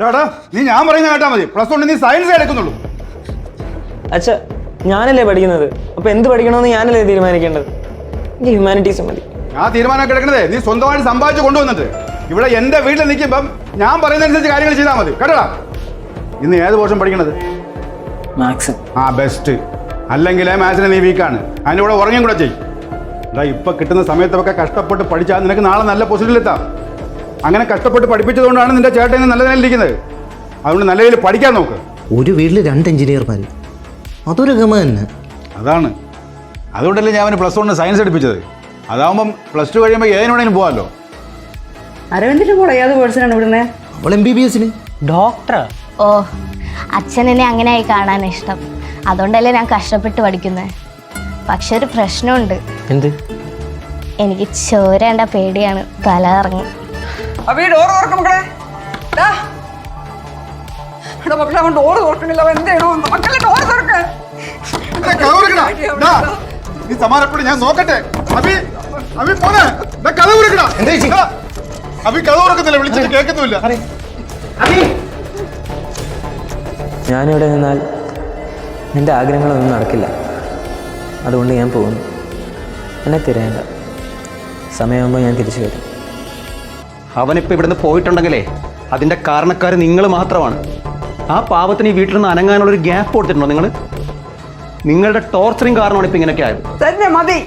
എടാ നീ ഞാൻ പറയുന്ന കേട്ടാ മതി. +1 നീ സയൻസ് എടുക്കുന്നുള്ളൂ. അച്ഛാ ഞാനല്ലേ പഠിക്കുന്നത്, അപ്പൊ എന്ത് പഠിക്കണമെന്ന് ഞാനല്ലേ തീരുമാനിക്കേണ്ടത്? എനിക്ക് ഹ്യൂമാനിറ്റീസ് മതി. ഞാൻ തീരുമാനമൊക്കെ എടുക്കണതേ നീ സ്വന്തമായിട്ട് സമ്പാദിച്ച് കൊണ്ടുവന്നിട്ട് ഇവിടെ എന്റെ വീട്ടിൽ നിൽക്കുമ്പം ഞാൻ പറയുന്നതനുസരിച്ച് കാര്യങ്ങൾ ചെയ്താൽ മതി കേട്ടോടാ. ഇന്ന് ഏത് പോർഷൻ പഠിക്കണത്? മാത്സ്. ബെസ്റ്റ്. അല്ലെങ്കിൽ മാത്സിന് നീ വീക്കാണ്, അതിൻ്റെ കൂടെ ഉറങ്ങും കൂടെ ചെയ്യും. എടാ ഇപ്പം കിട്ടുന്ന സമയത്തൊക്കെ കഷ്ടപ്പെട്ട് പഠിച്ചാൽ നിനക്ക് നാളെ നല്ല പൊസിഷനിലെത്താം. അങ്ങനെ കഷ്ടപ്പെട്ട് പഠിപ്പിച്ചതുകൊണ്ടാണ് നിന്റെ ചേട്ടൻ നല്ല നിലയിലിരിക്കുന്നത്. അതുകൊണ്ട് നല്ല രീതിയിൽ പഠിക്കാൻ നോക്ക്. ഒരു വീട്ടിൽ 2 എഞ്ചിനീയർമാർ, അതൊരു ഗമ തന്നെ. അതാണ്, അതുകൊണ്ടല്ലേ ഞാൻ അവന് +1 സയൻസ് എടുപ്പിച്ചത്. അതാവുമ്പം +2 കഴിയുമ്പോൾ ഏതിനോടെങ്കിലും പോകാമല്ലോ. അരവിന്ദിന്റെ കൂടെ ഏത് പേഴ്സണാണ് ഇവിടുന്ന്? അവൾ MBBS-ന് ഡോക്ടറാ. ഓ, അച്ഛനെന്നെ അങ്ങനെയായി കാണാൻ ഇഷ്ടം, അതുകൊണ്ടല്ലേ ഞാൻ കഷ്ടപ്പെട്ട് പഠിക്കുന്നത്. പക്ഷെ ഒരു പ്രശ്നമുണ്ട്. എന്ത്? എനിക്ക് ചോരേണ്ട പേടിയാണ്, തല ഇറങ്ങും. അപ്പൊ ഈ ഡോർ തുറക്കും മക്കളെ. മക്കളെ അവൻ ഡോർ തുറക്കണില്ല, അവൻ എന്ത് ചെയ്യണോ? മക്കളെ ഡോർ തുറക്ക. നീ സമാനപ്പെട്ട് ഞാൻ നോക്കട്ടെ. അഭി അഭി പോനെ കഥ കൊടുക്കണ. അഭി കഥ കൊടുക്കുന്നില്ല, വിളിച്ചിട്ട് കേൾക്കുന്നില്ല. ഞാനിവിടെ നിന്നാൽ എൻ്റെ ആഗ്രഹങ്ങളൊന്നും നടക്കില്ല. അതുകൊണ്ട് ഞാൻ പോകുന്നു. എന്നെ തിരയേണ്ട. സമയമാകുമ്പോൾ ഞാൻ തിരിച്ചു വരും. അവനിപ്പോൾ ഇവിടുന്ന് പോയിട്ടുണ്ടെങ്കിലേ അതിൻ്റെ കാരണക്കാർ നിങ്ങൾ മാത്രമാണ്. ആ പാവത്തിന് ഈ വീട്ടിൽ നിന്ന് അനങ്ങാനുള്ളൊരു ഗ്യാപ്പ് കൊടുത്തിട്ടുണ്ടോ നിങ്ങൾ? നിങ്ങളുടെ ടോർച്ചറിങ് കാരണമാണ് ഇപ്പം ഇങ്ങനെയൊക്കെ ആയത്. തന്നെ മതി.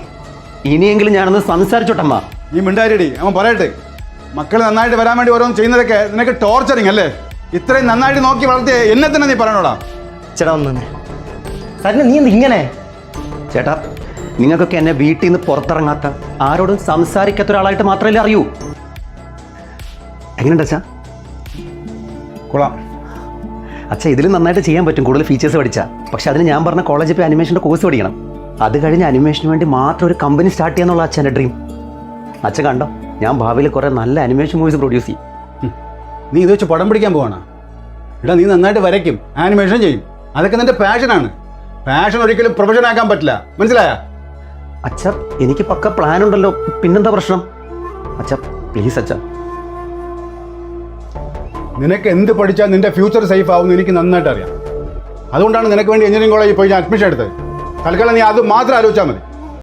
ഇനിയെങ്കിലും ഞാനൊന്ന് സംസാരിച്ചോട്ടമ്മ. നീ മിണ്ടാരിടി, അവൻ പറയട്ടെ. മക്കൾ നന്നായിട്ട് വരാൻ വേണ്ടി ഓരോന്ന് ചെയ്യുന്നതൊക്കെ നിനക്ക് ടോർച്ചറിങ് അല്ലേ? ഇത്രയും നന്നായിട്ട് നോക്കി വളർത്തിയ എന്നെ തന്നെ നീ പറയണോടാ. ചേട്ടാ ഒന്നെ തന്നെ നീ എന്ത് ഇങ്ങനെ? ചേട്ടാ നിങ്ങൾക്കൊക്കെ എന്നെ വീട്ടിൽ നിന്ന് പുറത്തിറങ്ങാത്ത, ആരോടും സംസാരിക്കാത്ത ഒരാളായിട്ട് മാത്രമല്ലേ അറിയൂ. എങ്ങനെയുണ്ട് അച്ഛാ? കൊള്ളാം. അച്ഛാ ഇതിലും നന്നായിട്ട് ചെയ്യാൻ പറ്റും കൂടുതൽ ഫീച്ചേഴ്സ് പഠിച്ചാൽ. പക്ഷെ അതിന് ഞാൻ പറഞ്ഞ കോളേജിൽ പോയി അനിമേഷൻ്റെ കോഴ്സ് പഠിക്കണം. അത് കഴിഞ്ഞ് അനിമേഷന് വേണ്ടി മാത്രം ഒരു കമ്പനി സ്റ്റാർട്ട് ചെയ്യാന്നുള്ള അച്ഛൻ്റെ ഡ്രീം. അച്ഛൻ കണ്ടോ, ഞാൻ ഭാവിയിൽ കുറേ നല്ല അനിമേഷൻ മൂവീസ് പ്രൊഡ്യൂസ് ചെയ്യും. നീ ഇത് വെച്ച് പടം പിടിക്കാൻ പോവാണ്. എടാ നീ നന്നായിട്ട് വരയ്ക്കും, ആനിമേഷൻ ചെയ്യും, അതൊക്കെ നിന്റെ പാഷനാണ്. പാഷൻ ഒരിക്കലും പ്രൊഫഷൻ ആക്കാൻ പറ്റില്ല, മനസ്സിലായ? അച്ഛ എനിക്ക് പക്ക പ്ലാൻ ഉണ്ടല്ലോ, പിന്നെന്താ പ്രശ്നം? അച്ഛ പ്ലീസ് അച്ഛ. നിനക്ക് എന്ത് പഠിച്ചാൽ നിന്റെ ഫ്യൂച്ചർ സേഫ് ആവുമെന്ന് എനിക്ക് നന്നായിട്ട് അറിയാം. അതുകൊണ്ടാണ് നിനക്ക് വേണ്ടി എഞ്ചിനീയറിംഗ് കോളേജിൽ പോയി ഞാൻ അഡ്മിഷൻ എടുത്തത്. തൽക്കാലം നീ അത് മാത്രം ആലോചിച്ചാൽ മതി.